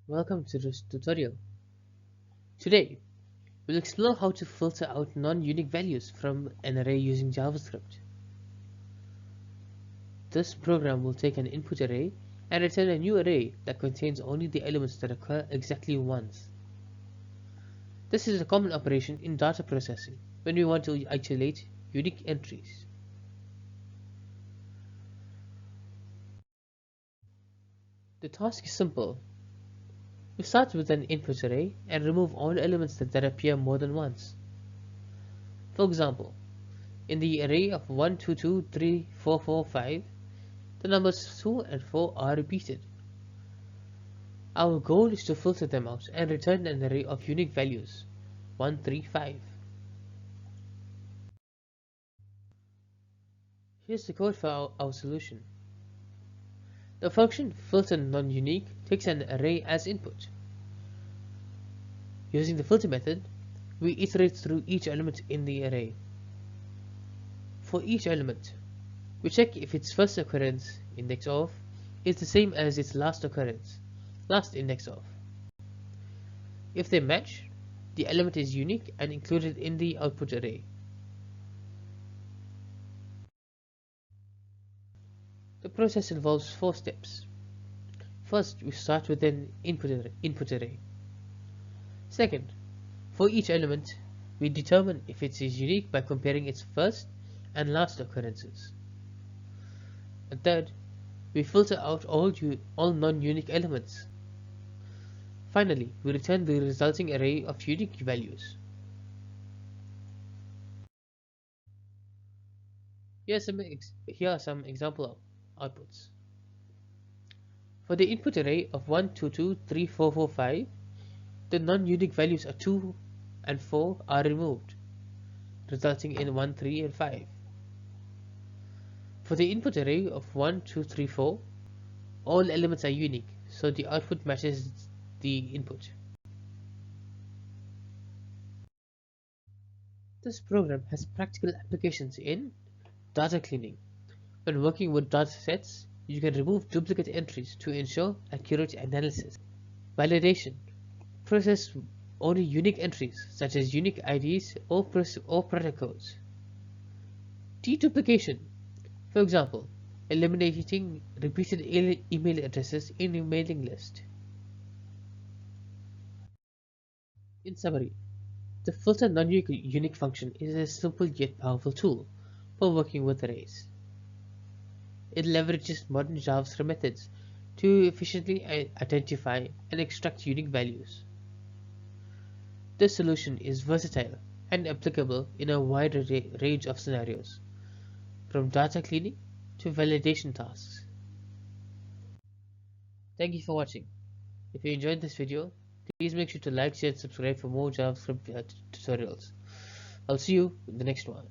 Welcome to this tutorial. Today, we'll explore how to filter out non-unique values from an array using JavaScript. This program will take an input array and return a new array that contains only the elements that occur exactly once. This is a common operation in data processing when we want to isolate unique entries. The task is simple. We start with an input array and remove all elements that appear more than once. For example, in the array of 1, 2, 2, 3, 4, 4, 5, the numbers 2 and 4 are repeated. Our goal is to filter them out and return an array of unique values 1, 3, 5. Here's the code for our solution. The function filter non-unique takes an array as input. Using the filter method, we iterate through each element in the array. For each element, we check if its first occurrence, index of, is the same as its last occurrence, last index of. If they match, the element is unique and included in the output array. The process involves 4 steps. First, we start with an input array. Second, for each element, we determine if it is unique by comparing its first and last occurrences. And third, we filter out all non-unique elements. Finally, we return the resulting array of unique values. Here are some example outputs. For the input array of 1, 2, 2, 3, 4, 4, 5, the non-unique values of 2 and 4 are removed, resulting in 1, 3, and 5. For the input array of 1, 2, 3, 4, all elements are unique, so the output matches the input. This program has practical applications in data cleaning. When working with data sets, you can remove duplicate entries to ensure accurate analysis. Validation. Process only unique entries such as unique IDs or product codes. Deduplication. For example, eliminating repeated email addresses in a mailing list. In summary, the filter non-unique function is a simple yet powerful tool for working with arrays. It leverages modern JavaScript methods to efficiently identify and extract unique values. This solution is versatile and applicable in a wide range of scenarios, from data cleaning to validation tasks. Thank you for watching. If you enjoyed this video, please make sure to like, share, and subscribe for more JavaScript tutorials. I'll see you in the next one.